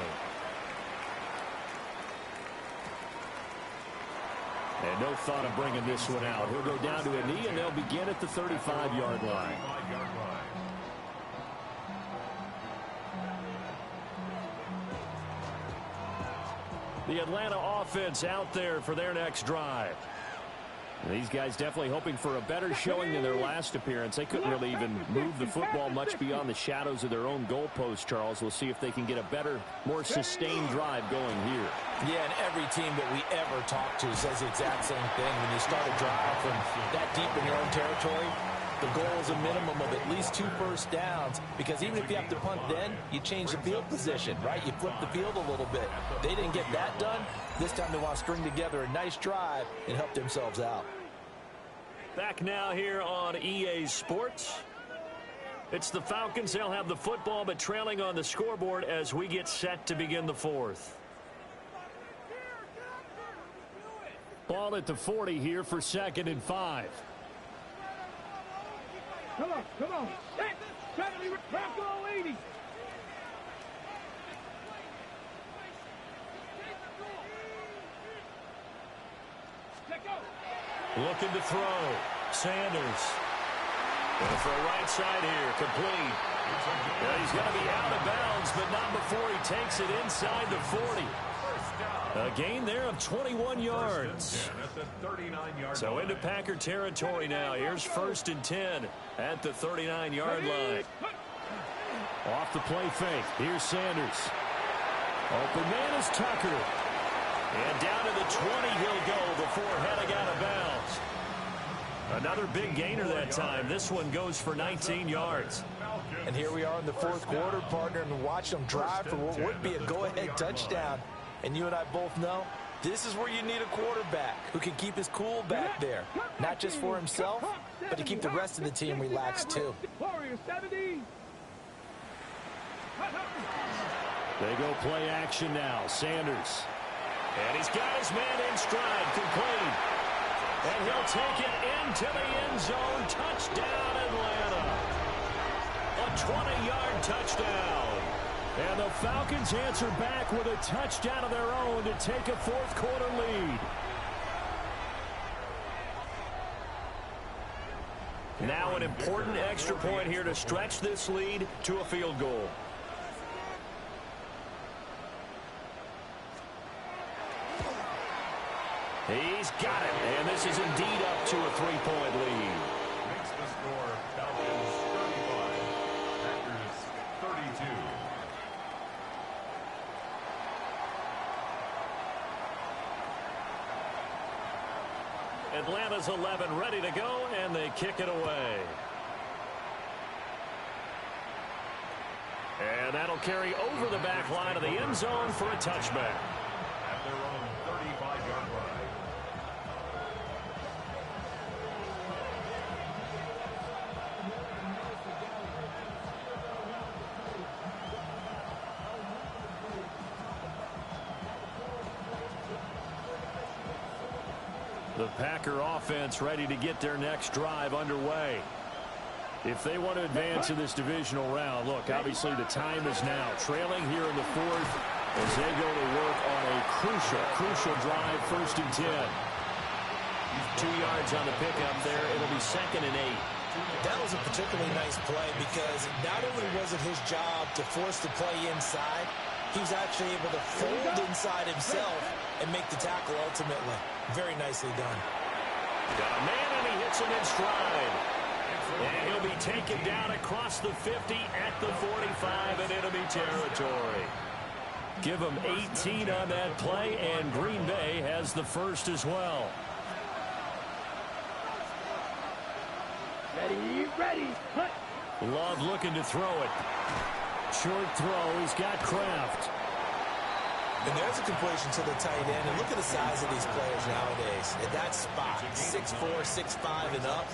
And no thought of bringing this one out. He'll go down to a knee, and they'll begin at the 35-yard line. The Atlanta offense out there for their next drive. And these guys definitely hoping for a better showing than their last appearance. They couldn't really even move the football much beyond the shadows of their own goalpost, Charles. We'll see if they can get a better, more sustained drive going here. Yeah, and every team that we ever talk to says the exact same thing. When you start a drive from that deep in your own territory, the goal is a minimum of at least 2 first downs, because even if you have to punt then, you change the field position, right? You flip the field a little bit. They didn't get that done. This time they want to string together a nice drive and help themselves out. Back now here on EA Sports. It's the Falcons. They'll have the football, but trailing on the scoreboard as we get set to begin the 4th. Ball at the 40 here for 2nd and 5. Come on, come on. Hey, try to be back all 80. Let go. Looking to throw. Sanders. Going for a right side here. Complete. Well, he's going to be out of bounds, but not before he takes it inside the 40. A gain there of 21 yards. So into Packer territory now. Here's 1st and 10 at the 39-yard line. Off the play fake. Here's Sanders. Open man is Tucker. And down to the 20 he'll go before heading out of bounds. Another big gainer that time. This one goes for 19 yards. And here we are in the 4th quarter, partner, and watch them drive for what would be a go-ahead touchdown. And you and I both know this is where you need a quarterback who can keep his cool back there. Not just for himself, but to keep the rest of the team relaxed too. They go play action now. Sanders. And he's got his man in stride. Complete. And he'll take it into the end zone. Touchdown, Atlanta. A 20-yard touchdown. And the Falcons answer back with a touchdown of their own to take a 4th quarter lead. Now an important extra point here to stretch this lead to a field goal. this is indeed up to a 3-point lead. Makes the score Falcons 35, Packers 32. Atlanta's 11 ready to go, and they kick it away. And that'll carry over the back line of the end zone for a touchback. At their own 35-yard line. The Packer offense ready to get their next drive underway. If they want to advance in this divisional round, look, obviously the time is now. Trailing here in the fourth as they go to work on a crucial drive, 1st and 10. 2 yards on the pickup there. It'll be 2nd and 8. That was a particularly nice play because not only was it his job to force the play inside, he was actually able to fold inside himself and make the tackle ultimately. Very nicely done. Got a man, and he hits him in stride. And he'll be taken down across the 50 at the 45, and it'll be territory. Give him 18 on that play, and Green Bay has the first as well. Ready, hunt. Love looking to throw it. Short throw, he's got Kraft. And there's a completion to the tight end. And look at the size of these players nowadays. At that spot, 6'4", 6'5", and up.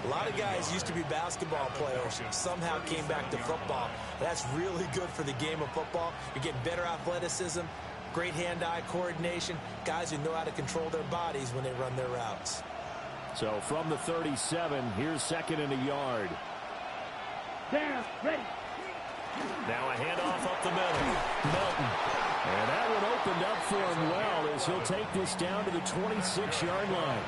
A lot of guys used to be basketball players. Somehow came back to football. That's really good for the game of football. You're getting better athleticism, great hand-eye coordination, guys who know how to control their bodies when they run their routes. So from the 37, here's 2nd and a yard. Down, ready. Now a handoff up the middle. Melton. And that one opened up for him well as he'll take this down to the 26-yard line.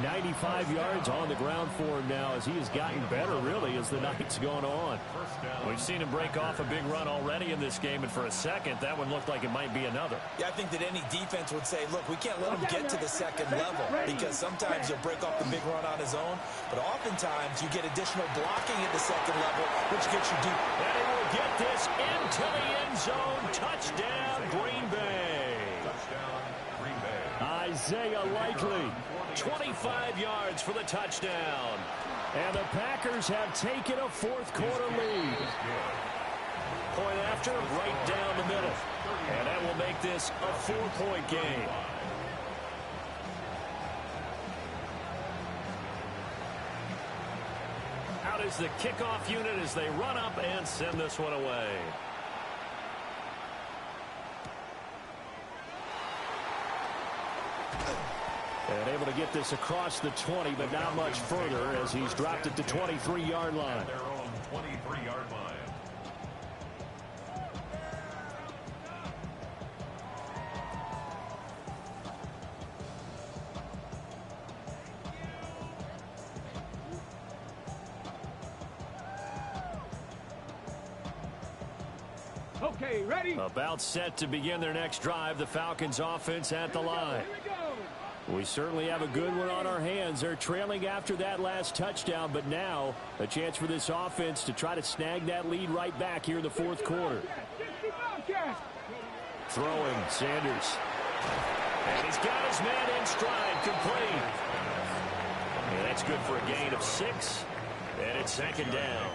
95 yards on the ground for him now as he has gotten better, really, as the night's gone on. We've seen him break off a big run already in this game, and for a second, that one looked like it might be another. Yeah, I think that any defense would say, look, we can't let him get to the second level because sometimes he'll break off the big run on his own, but oftentimes you get additional blocking at the second level, which gets you deep. And he will get this into the end zone. Touchdown, Green Bay. Touchdown, Green Bay. Isaiah Likely, 25 yards for the touchdown. And the Packers have taken a fourth-quarter lead. Point after, right down the middle. And that will make this a 4-point game. Out is the kickoff unit as they run up and send this one away. And able to get this across the 20, but not much further as he's dropped it to 23-yard line. Their own 23-yard line. Okay, ready? About set to begin their next drive. The Falcons offense at the line. Here we go. We certainly have a good one on our hands. They're trailing after that last touchdown, but now a chance for this offense to try to snag that lead right back here in the fourth quarter. Throwing, Sanders. And he's got his man in stride, complete. And that's good for a gain of 6. And it's 2nd down.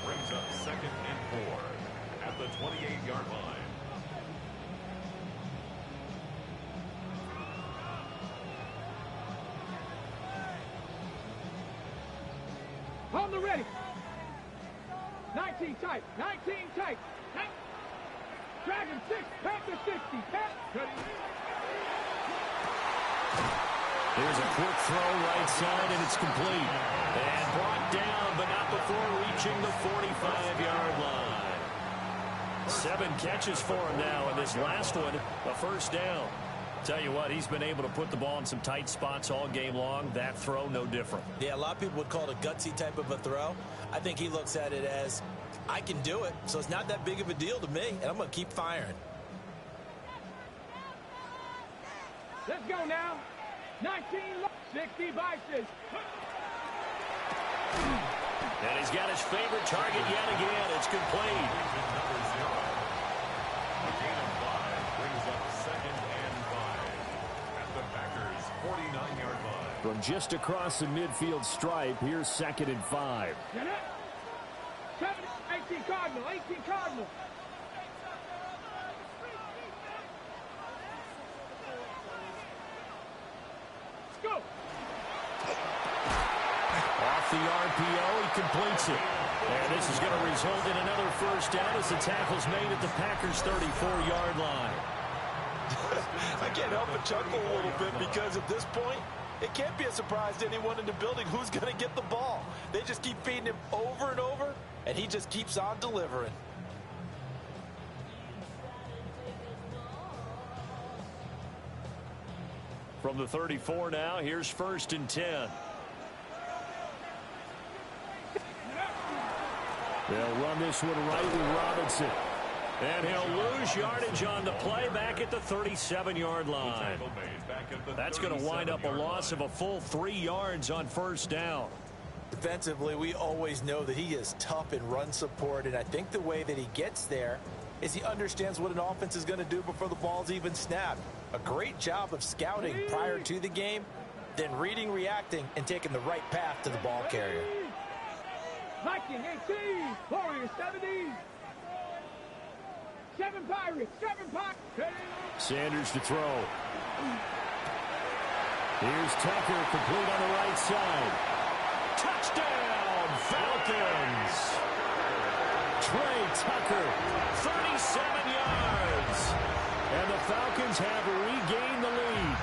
Brings up 2nd and 4 at the 28-yard line. On the ready. 19 tight. 19 tight. Dragon 6. Panther 60. Here's a quick throw right side, and it's complete. And brought down, but not before reaching the 45-yard line. 7 catches for him now, and this last one, a first down. Tell you what, he's been able to put the ball in some tight spots all game long. That throw, no different. Yeah, a lot of people would call it a gutsy type of a throw. I think he looks at it as, I can do it, so it's not that big of a deal to me, and I'm going to keep firing. Let's go now. 19, 60 vices. And he's got his favorite target yet again. It's complete. Number 0. A gain of 5 brings up 2nd and 5 at the Packers' 49-yard line. From just across the midfield stripe, here's 2nd and 5. 18 Cardinal, 18 Cardinal. Let's go. Off the RPO, he completes it. And this is going to result in another first down as the tackle's made at the Packers' 34-yard line. I can't help but chuckle a little bit because at this point, it can't be a surprise to anyone in the building who's going to get the ball. They just keep feeding him over and over, and he just keeps on delivering. From the 34 now, here's 1st and 10. They'll run this one right with Robinson. And he'll lose yardage on the play back at the 37-yard line. That's going to wind up a loss of a full 3 yards on 1st down. Defensively, we always know that he is tough in run support, and I think the way that he gets there is he understands what an offense is going to do before the ball's even snapped. A great job of scouting prior to the game, then reading, reacting, and taking the right path to the ball carrier. Viking 18, Warriors 70. 7 Pirates, 7 Pirates. Sanders to throw. Here's Tucker, complete on the right side. Touchdown, Falcons! Trey Tucker, 37 yards. And the Falcons have regained the lead.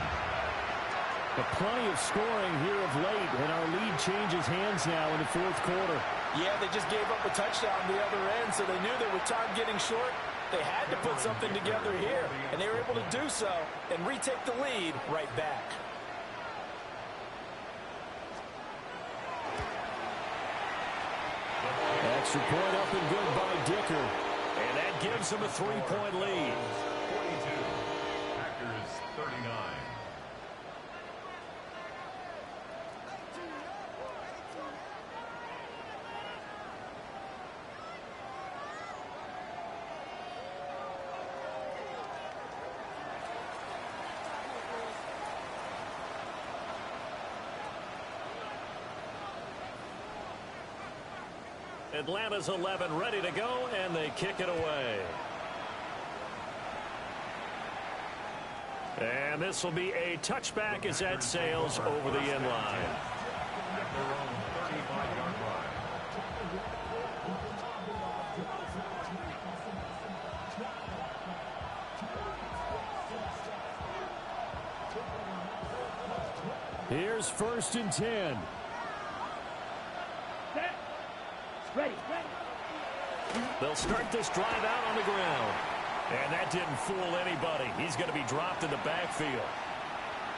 But plenty of scoring here of late, and our lead changes hands now in the 4th quarter. Yeah, they just gave up a touchdown the other end, so they knew that with time getting short, they had to put something together here, and they were able to do so and retake the lead right back. Extra point up and good by Dicker. And that gives them a 3-point lead. 42. Packers 39. Atlanta's 11 ready to go, and they kick it away. And this will be a touchback as that sails over the end line. At their own 35-yard line. Here's 1st and 10. Ready. They'll start this drive out on the ground. And that didn't fool anybody. He's going to be dropped in the backfield.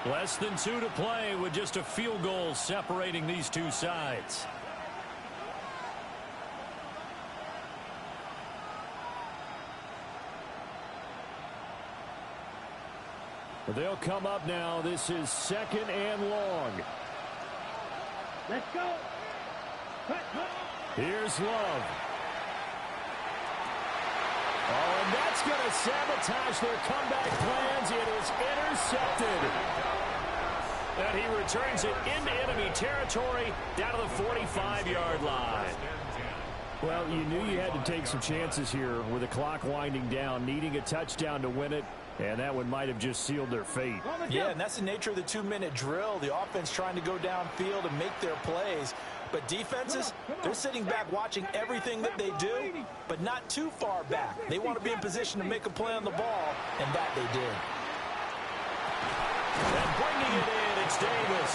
Less than 2 to play with just a field goal separating these two sides. They'll come up now. This is 2nd and long. Let's go. Here's Love. Oh, and that's going to sabotage their comeback plans. It is intercepted. And he returns it into enemy territory down to the 45-yard line. Well, you knew you had to take some chances here with the clock winding down, needing a touchdown to win it. And that one might have just sealed their fate. Yeah, and that's the nature of the 2-minute drill. The offense trying to go downfield and make their plays. But defenses, they're sitting back watching everything that they do, but not too far back. They want to be in position to make a play on the ball, and that they did. And bringing it in, it's Davis.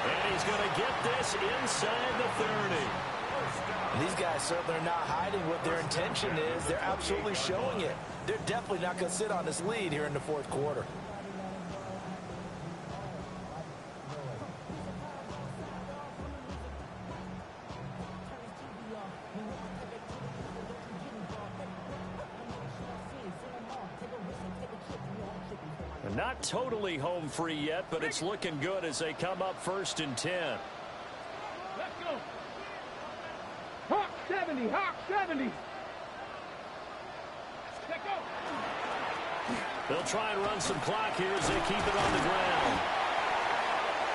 And he's going to get this inside the 30. And these guys certainly are not hiding what their intention is. They're absolutely showing it. They're definitely not going to sit on this lead here in the 4th quarter. Not totally home free yet, but it's looking good as they come up 1st and 10. Let's go. Hawk 70, Hawk 70. Let's go. They'll try and run some clock here as they keep it on the ground.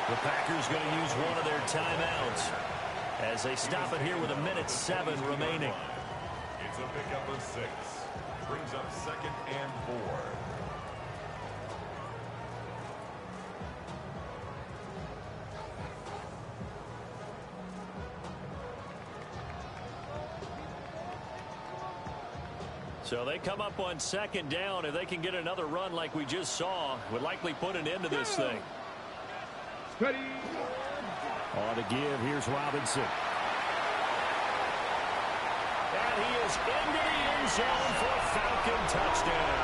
The Packers going to use one of their timeouts as they stop it here with 1:07 remaining. It's a pickup of 6. Brings up 2nd and 4. So they come up on 2nd down. If they can get another run like we just saw, would likely put an end to this thing. Ready. On to give. Here's Robinson. And he is into the end zone for a Falcon touchdown.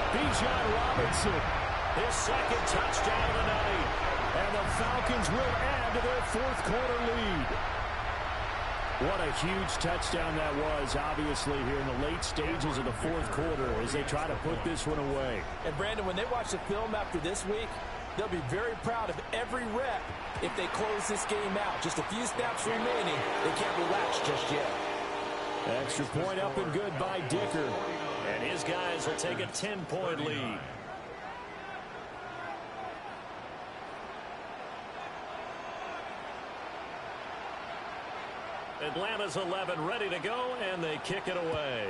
Bijan Robinson, his 2nd touchdown of the night. And the Falcons will add to their 4th quarter lead. What a huge touchdown that was, obviously, here in the late stages of the 4th quarter as they try to put this one away. And, Brandon, when they watch the film after this week, they'll be very proud of every rep if they close this game out. Just a few snaps remaining. They can't relax just yet. Extra point up and good by Dicker. And his guys will take a 10-point lead. Atlanta's 11 ready to go, and they kick it away.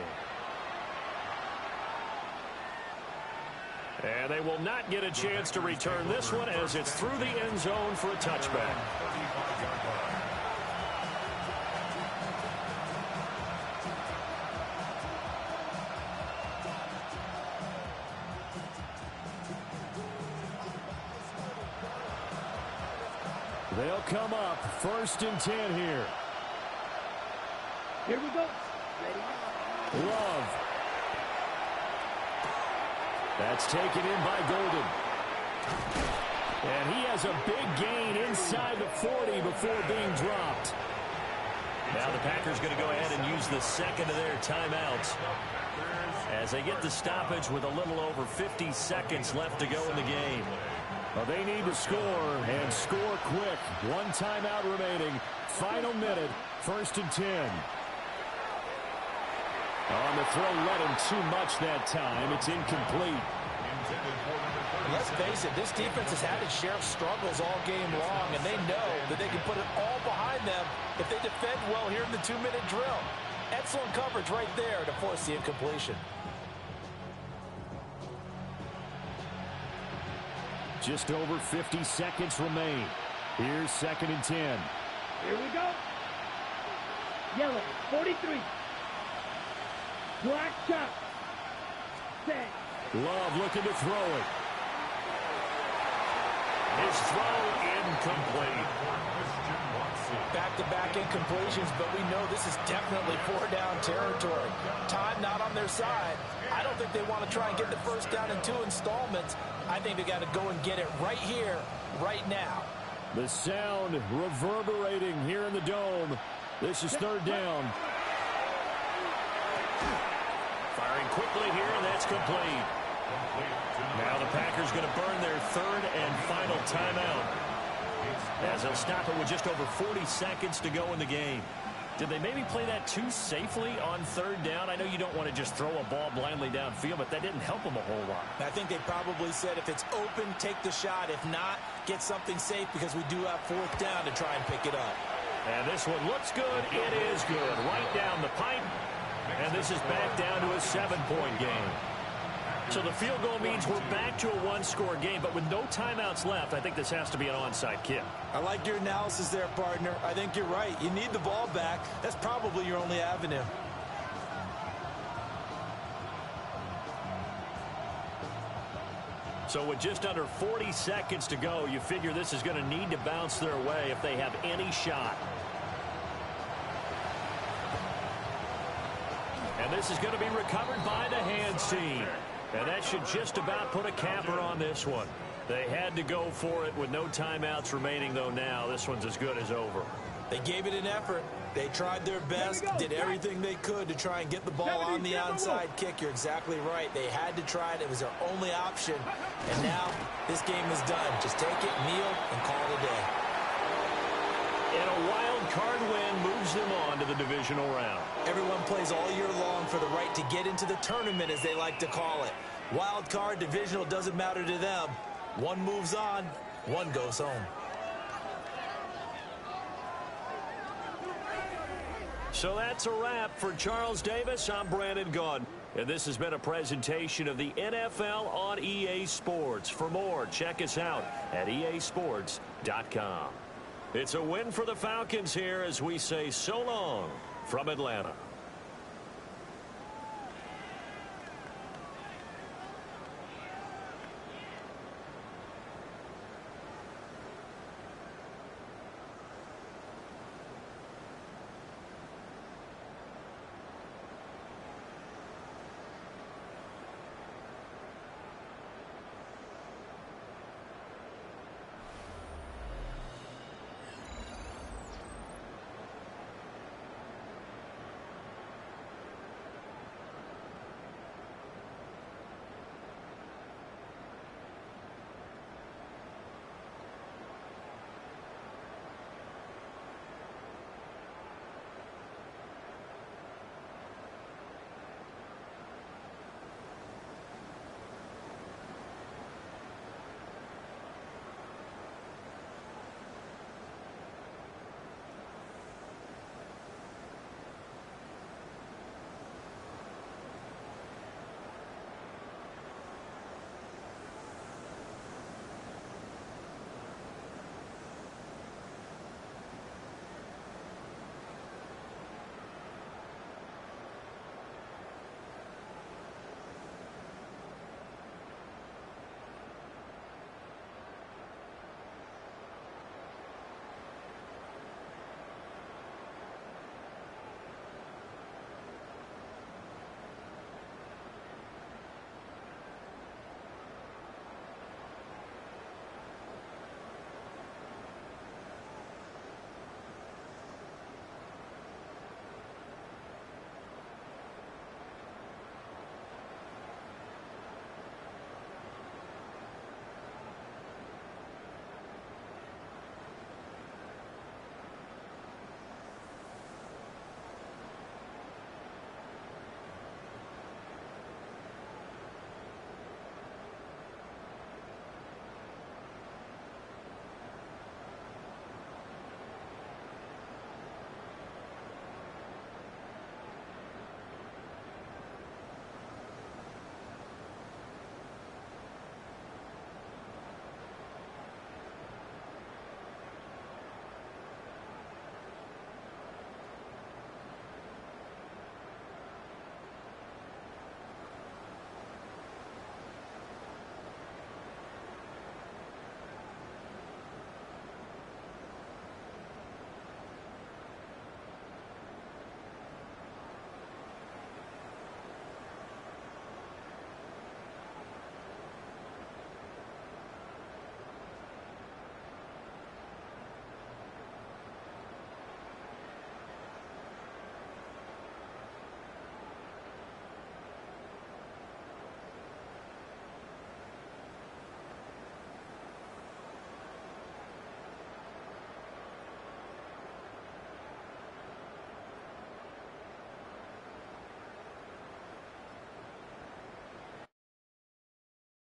And they will not get a chance to return this one as it's through the end zone for a touchback. They'll come up 1st and 10 here. Here we go. Ready. Love. That's taken in by Golden. And he has a big gain inside the 40 before being dropped. Now the Packers going to go ahead and use the 2nd of their timeouts as they get the stoppage with a little over 50 seconds left to go in the game. Well, they need to score, and score quick. 1 timeout remaining. Final minute, 1st and 10. On the throw, led him too much that time. It's incomplete. Let's face it, this defense has had its share of struggles all game long, and they know that they can put it all behind them if they defend well here in the 2-minute drill. Excellent coverage right there to force the incompletion. Just over 50 seconds remain. Here's 2nd and 10. Here we go. Yellow, 43. Black chop. Set. Love looking to throw it. His throw incomplete. Back-to-back incompletions, but we know this is definitely 4-down territory. Time not on their side. I don't think they want to try and get the 1st down in 2 installments. I think they got to go and get it right here, right now. The sound reverberating here in the dome. This is 3rd down. Firing quickly here, and that's complete. Now the Packers going to burn their 3rd and final timeout as they'll stop it with just over 40 seconds to go in the game. Did they maybe play that too safely on 3rd down? I know you don't want to just throw a ball blindly downfield, but that didn't help them a whole lot. I think they probably said if it's open, take the shot. If not, get something safe because we do have 4th down to try and pick it up. And this one looks good. It is good. Right down the pipe. And this is back down to a 7-point game. So the field goal means we're back to a 1-score game, but with no timeouts left, I think this has to be an onside kick. I like your analysis there, partner. I think you're right. You need the ball back. That's probably your only avenue. So with just under 40 seconds to go, you figure this is going to need to bounce their way if they have any shot. And this is going to be recovered by the hands team. And that should just about put a capper on this one. They had to go for it with no timeouts remaining, though. Now this one's as good as over. They gave it an effort. They tried their best, did everything they could to try and get the ball on the onside kick. You're exactly right. They had to try it. It was their only option. And now this game is done. Just take it, kneel, and call it a day. And a wild card win moves them on to the divisional round. Everyone plays all year long for the right to get into the tournament, as they like to call it. Wild card, divisional, doesn't matter to them. One moves on, one goes home. So that's a wrap for Charles Davis. I'm Brandon Gaudin, and this has been a presentation of the NFL on EA Sports. For more, check us out at easports.com. It's a win for the Falcons here as we say so long from Atlanta.